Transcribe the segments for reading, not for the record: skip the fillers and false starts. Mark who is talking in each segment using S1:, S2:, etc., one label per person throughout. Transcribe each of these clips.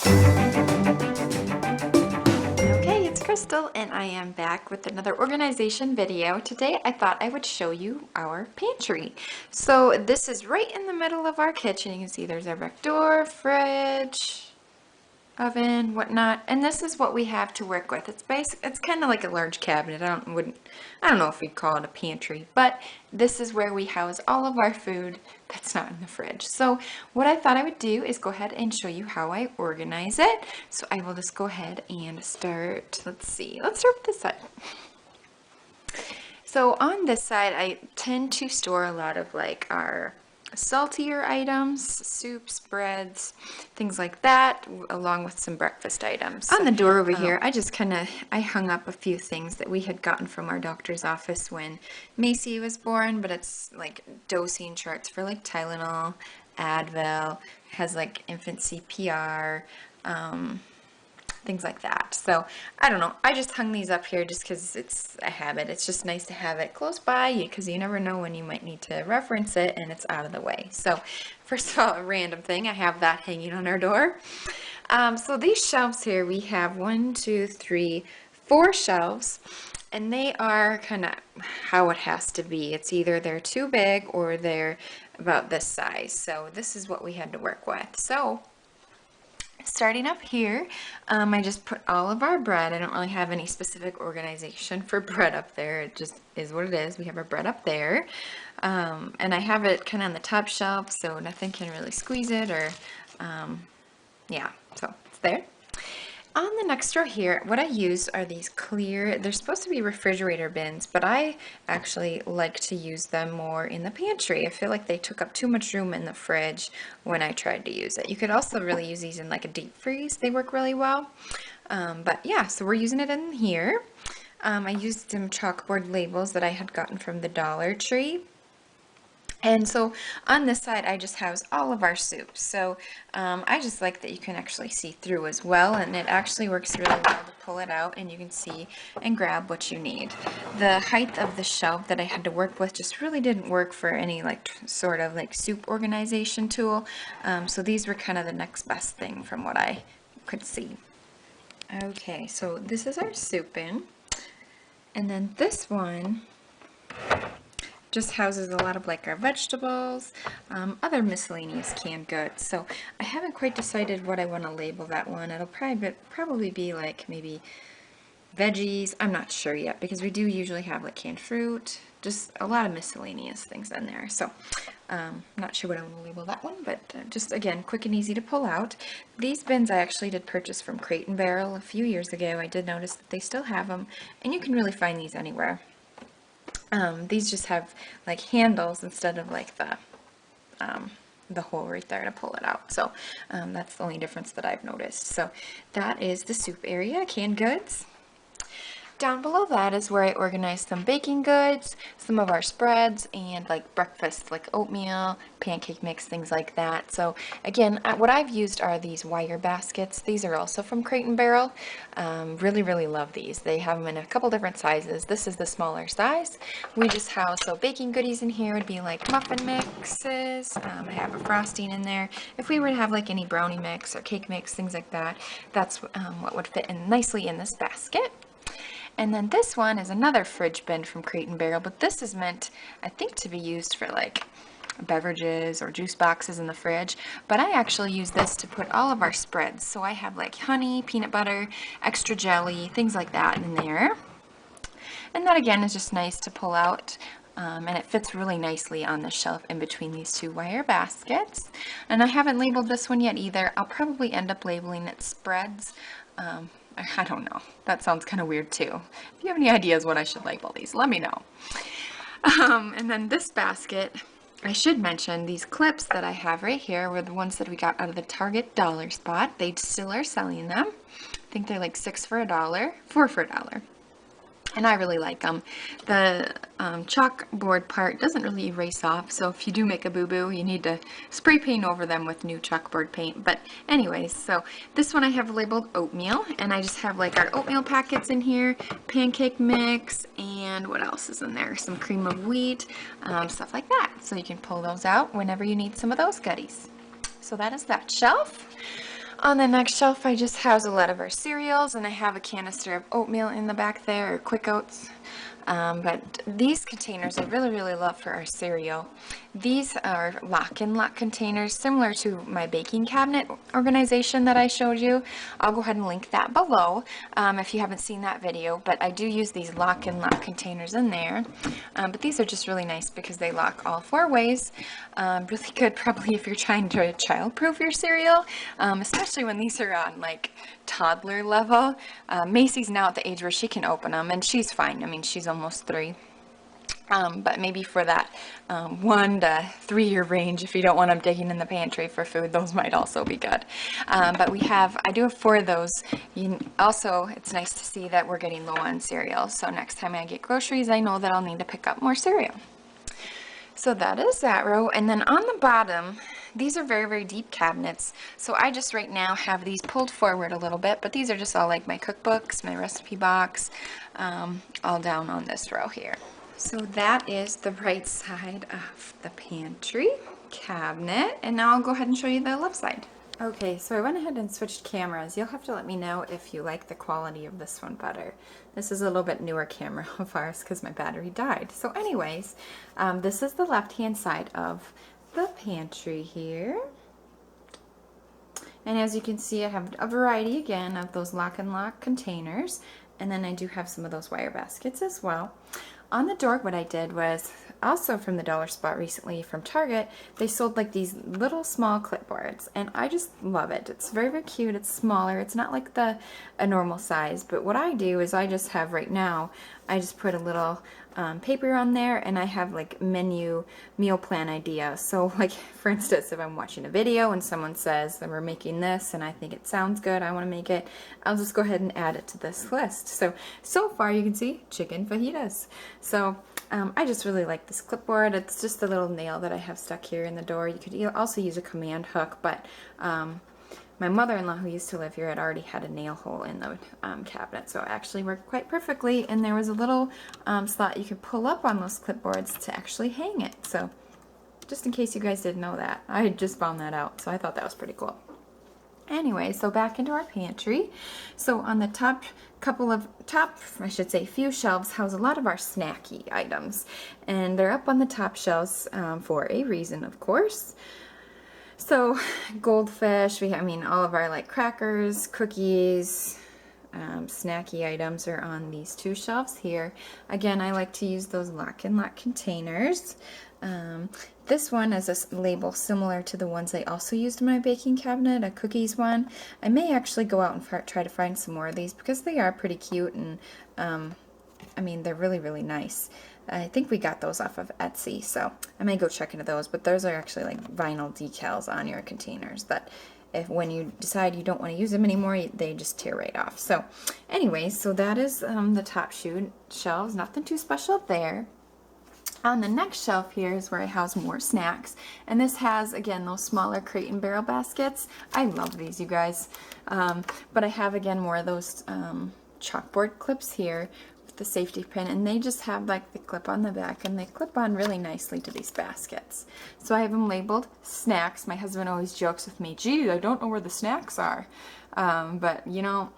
S1: Okay, it's Crystal and I am back with another organization video. Today I thought I would show you our pantry. So this is right in the middle of our kitchen. You can see there's our back door, fridge, oven, whatnot, and this is what we have to work with. It's kind of like a large cabinet. I don't know if we'd call it a pantry, but this is where we house all of our food that's not in the fridge. So what I thought I would do is go ahead and show you how I organize it. So I will just go ahead and start. Let's start with this side. So on this side, I tend to store a lot of like our saltier items, soups, breads, things like that, along with some breakfast items. On the door over here, I hung up a few things that we had gotten from our doctor's office when Macy was born, but it's like dosing charts for like Tylenol, Advil, has like infant CPR, things like that. So I don't know, I just hung these up here just because it's a habit. It's just nice to have it close by because you never know when you might need to reference it and it's out of the way. So first of all, a random thing, I have that hanging on our door. So these shelves here, we have 1, 2, 3, 4 shelves, and they are kind of how it has to be. It's either they're too big or they're about this size. So this is what we had to work with. So starting up here, I just put all of our bread. I don't really have any specific organization for bread up there. It just is what it is. We have our bread up there. And I have it kind of on the top shelf, so nothing can really squeeze it or, yeah, so it's there. On the next row here, what I use are these clear, they're supposed to be refrigerator bins, but I actually like to use them more in the pantry. I feel like they took up too much room in the fridge when I tried to use it. You could also really use these in like a deep freeze. They work really well. But yeah, so we're using it in here. I used some chalkboard labels that I had gotten from the Dollar Tree. And so on this side, I just house all of our soups. So I just like that you can actually see through as well, and it actually works really well to pull it out and you can see and grab what you need. The height of the shelf that I had to work with just really didn't work for any like sort of like soup organization tool. So these were kind of the next best thing from what I could see. Okay, so this is our soup bin. And then this one just houses a lot of like our vegetables, other miscellaneous canned goods. So I haven't quite decided what I want to label that one. It'll probably be like maybe veggies. I'm not sure yet because we do usually have like canned fruit, just a lot of miscellaneous things in there. So not sure what I want to label that one, but just again, quick and easy to pull out. These bins I actually did purchase from Crate and Barrel a few years ago. I did notice that they still have them, and you can really find these anywhere. These just have like handles instead of like the hole right there to pull it out. So that's the only difference that I've noticed. So that is the soup area, canned goods. Down below that is where I organized some baking goods, some of our spreads, and like breakfast, like oatmeal, pancake mix, things like that. So again, what I've used are these wire baskets. These are also from Crate and Barrel. Really, really love these. They have them in a couple different sizes. This is the smaller size. We just house, so baking goodies in here would be like muffin mixes. I have a frosting in there. If we were to have like any brownie mix or cake mix, things like that, that's what would fit in nicely in this basket. And then this one is another fridge bin from Crate and Barrel, but this is meant, I think, to be used for like beverages or juice boxes in the fridge. But I actually use this to put all of our spreads. So I have like honey, peanut butter, extra jelly, things like that in there. And that again is just nice to pull out. And it fits really nicely on the shelf in between these two wire baskets. And I haven't labeled this one yet either. I'll probably end up labeling it spreads. I don't know. That sounds kind of weird too. If you have any ideas what I should label these, let me know. And then this basket, I should mention these clips that I have right here were the ones that we got out of the Target dollar spot. They still are selling them. I think they're like 6 for $1, 4 for $1. And I really like them. The chalkboard part doesn't really erase off, so if you do make a boo-boo, you need to spray paint over them with new chalkboard paint. But anyways, so this one I have labeled oatmeal, and I just have like our oatmeal packets in here, pancake mix, and what else is in there? Some cream of wheat, stuff like that. So you can pull those out whenever you need some of those goodies. So that is that shelf. On the next shelf, I just house a lot of our cereals, and I have a canister of oatmeal in the back there, or quick oats. But these containers I really, really love for our cereal. These are lock and lock containers, similar to my baking cabinet organization that I showed you. I'll go ahead and link that below if you haven't seen that video. But I do use these lock and lock containers in there. But these are just really nice because they lock all 4 ways. Really good probably if you're trying to child-proof your cereal, especially when these are on like toddler level. Macy's now at the age where she can open them, and she's fine. I mean, she's almost 3. But maybe for that 1 to 3 year range, if you don't want them digging in the pantry for food, those might also be good. But I do have 4 of those. Also, it's nice to see that we're getting low on cereal. So next time I get groceries, I know that I'll need to pick up more cereal. So that is that row. And then on the bottom, these are very, very deep cabinets. So I just right now have these pulled forward a little bit, but these are just all like my cookbooks, my recipe box, all down on this row here. So that is the right side of the pantry cabinet. And now I'll go ahead and show you the left side. Okay, so I went ahead and switched cameras. You'll have to let me know if you like the quality of this one better. This is a little bit newer camera of ours because my battery died. So anyways, this is the left-hand side of the pantry here. And as you can see, I have a variety again of those lock and lock containers. And then I do have some of those wire baskets as well. On the door, what I did was, also from the dollar spot recently from Target, they sold like these little small clipboards, and I just love it. It's very, very cute. It's smaller. It's not like a normal size, but what I do is I just have right now, I just put a little paper on there, and I have like menu meal plan ideas. So like, for instance, if I'm watching a video and someone says that we're making this and I think it sounds good, I want to make it, I'll just go ahead and add it to this list. So far you can see chicken fajitas. So I just really like this clipboard. It's just a little nail that I have stuck here in the door. You could also use a command hook, but my mother-in-law, who used to live here, had already had a nail hole in the cabinet, so it actually worked quite perfectly. And there was a little slot you could pull up on those clipboards to actually hang it. So just in case you guys didn't know that, I had just found that out, so I thought that was pretty cool. Anyway, so back into our pantry. So on the few shelves house a lot of our snacky items, and they're up on the top shelves for a reason, of course. So goldfish, all of our like crackers, cookies, snacky items are on these 2 shelves here. Again, I like to use those lock and lock containers. This one is a label similar to the ones I also used in my baking cabinet, a cookies one. I may actually go out and try to find some more of these because they are pretty cute, and they're really, really nice. I think we got those off of Etsy, so I may go check into those, but those are actually like vinyl decals on your containers that when you decide you don't want to use them anymore, they just tear right off. So anyways, so that is the top shelves. Nothing too special there. On the next shelf here is where I house more snacks, and this has, again, those smaller crate and barrel baskets. I love these, you guys. But I have, again, more of those chalkboard clips here with the safety pin, and they just have like the clip on the back, and they clip on really nicely to these baskets. So I have them labeled snacks. My husband always jokes with me, gee, I don't know where the snacks are. But you know,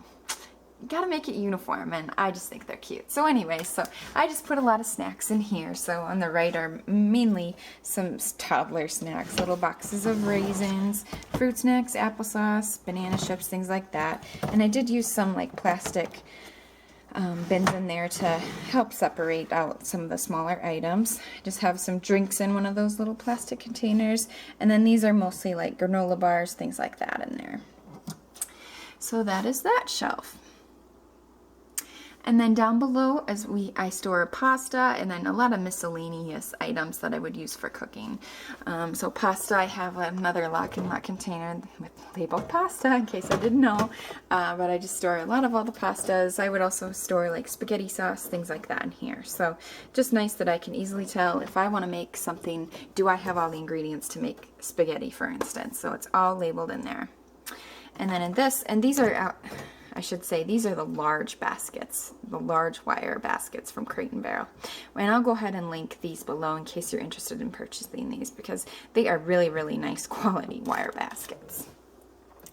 S1: gotta make it uniform, and I just think they're cute. So anyway, so I just put a lot of snacks in here. So on the right are mainly some toddler snacks, little boxes of raisins, fruit snacks, applesauce, banana chips, things like that. And I did use some like plastic bins in there to help separate out some of the smaller items. I just have some drinks in one of those little plastic containers, and then these are mostly like granola bars, things like that in there. So that is that shelf. And then down below, I store pasta and then a lot of miscellaneous items that I would use for cooking. So pasta, I have another lock and lock container with labeled pasta, in case I didn't know. But I just store a lot of all the pastas. I would also store like spaghetti sauce, things like that in here. So just nice that I can easily tell if I want to make something, do I have all the ingredients to make spaghetti, for instance. So it's all labeled in there. And then in this, and these are out, I should say, these are the large baskets, the large wire baskets from Crate and Barrel. And I'll go ahead and link these below in case you're interested in purchasing these, because they are really, really nice quality wire baskets.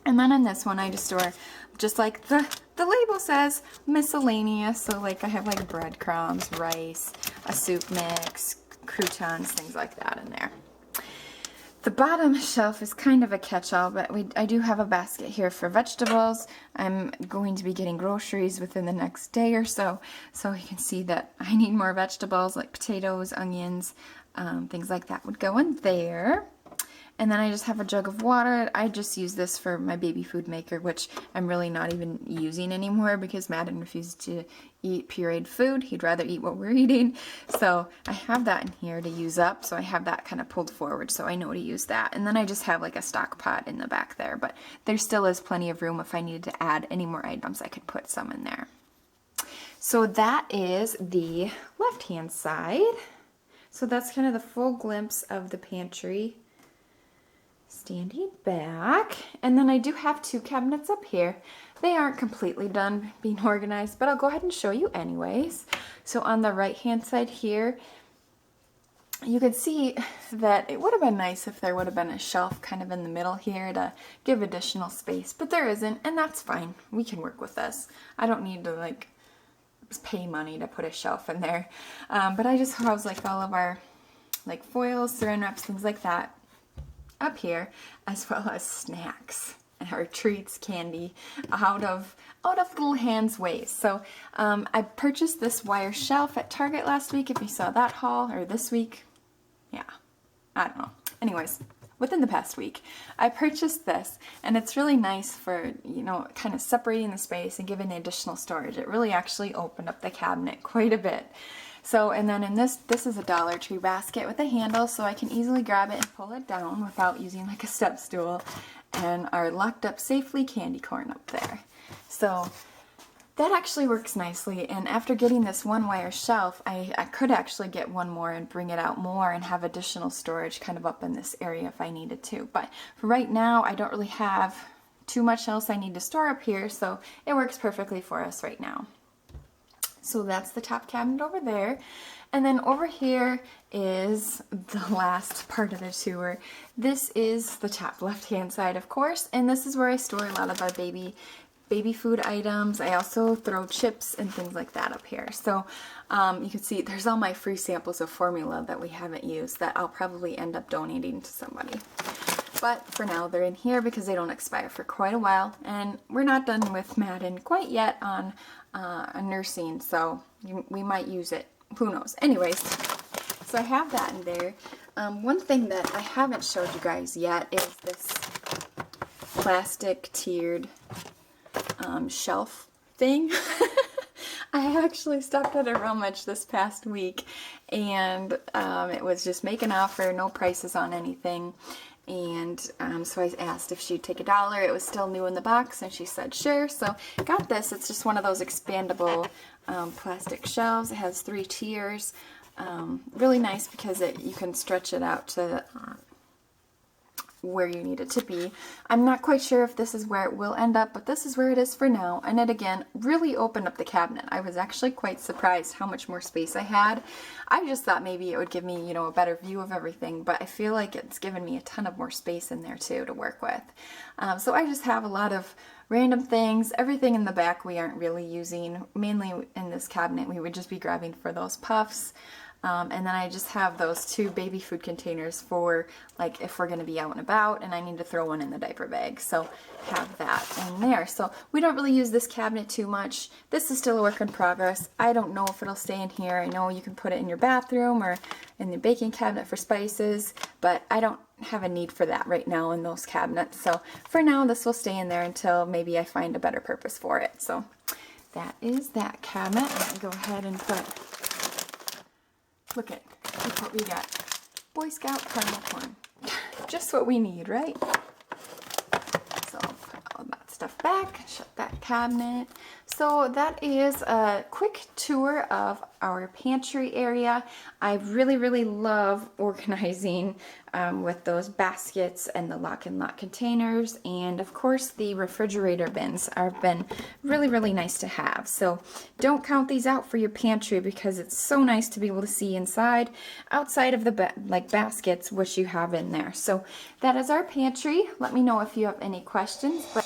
S1: And then in this one, I just store, just like the label says, miscellaneous. So like I have like breadcrumbs, rice, a soup mix, croutons, things like that in there. The bottom shelf is kind of a catch-all, but I do have a basket here for vegetables. I'm going to be getting groceries within the next day or so, so you can see that I need more vegetables like potatoes, onions, things like that would go in there. And then I just have a jug of water. I just use this for my baby food maker, which I'm really not even using anymore because Madden refuses to eat pureed food. He'd rather eat what we're eating. So I have that in here to use up. So I have that kind of pulled forward so I know to use that. And then I just have like a stock pot in the back there. But there still is plenty of room if I needed to add any more items. I could put some in there. So that is the left-hand side. So that's kind of the full glimpse of the pantry. Standing back, and then I do have 2 cabinets up here. They aren't completely done being organized, but I'll go ahead and show you anyways. So on the right hand side here, you can see that it would have been nice if there would have been a shelf kind of in the middle here to give additional space, but there isn't, and that's fine. We can work with this. I don't need to like pay money to put a shelf in there, but I just house like all of our like foils, saran wraps, things like that up here, as well as snacks and our treats, candy, out of little hands ways. So I purchased this wire shelf at Target last week, if you saw that haul, or this week. Yeah, I don't know. Anyways, within the past week, I purchased this, and it's really nice for, you know, kind of separating the space and giving additional storage. It really actually opened up the cabinet quite a bit. So, and then in this is a Dollar Tree basket with a handle, so I can easily grab it and pull it down without using like a step stool, and our locked up safely candy corn up there. So that actually works nicely, and after getting this one wire shelf, I could actually get one more and bring it out more and have additional storage kind of up in this area if I needed to. But for right now, I don't really have too much else I need to store up here, so it works perfectly for us right now. So that's the top cabinet over there. And then over here is the last part of the tour. This is the top left-hand side, of course, and this is where I store a lot of our baby food items. I also throw chips and things like that up here. So you can see there's all my free samples of formula that we haven't used that I'll probably end up donating to somebody. But for now, they're in here because they don't expire for quite a while, and we're not done with Madden quite yet on nursing, so we might use it. Who knows? Anyways, so I have that in there. One thing that I haven't showed you guys yet is this plastic tiered shelf thing. I actually stopped at a Rummage this past week, and it was just make an offer, no prices on anything. And so I asked if she'd take $1. It was still new in the box, and she said sure. So got this. It's just one of those expandable plastic shelves. It has 3 tiers. Really nice because you can stretch it out to where you need it to be. I'm not quite sure if this is where it will end up, but this is where it is for now. And it again really opened up the cabinet. I was actually quite surprised how much more space I had. I just thought maybe it would give me, you know, a better view of everything, but I feel like it's given me a ton of more space in there too to work with. So I just have a lot of random things. Everything in the back we aren't really using. Mainly in this cabinet we would just be grabbing for those puffs. And then I just have those 2 baby food containers for like if we're going to be out and about and I need to throw one in the diaper bag. So have that in there. So we don't really use this cabinet too much. This is still a work in progress. I don't know if it'll stay in here. I know you can put it in your bathroom or in the baking cabinet for spices, but I don't have a need for that right now in those cabinets. So for now this will stay in there until maybe I find a better purpose for it. So that is that cabinet. Let me go ahead and put... Look what we got. Boy Scout caramel corn. Just what we need, right? So I'll put all that stuff back, shut that cabinet. So that is a quick tour of our pantry area. I really love organizing with those baskets and the lock and lock containers, and of course the refrigerator bins have been really nice to have. So don't count these out for your pantry, because it's so nice to be able to see inside, outside of the baskets, what you have in there. So that is our pantry. Let me know if you have any questions. But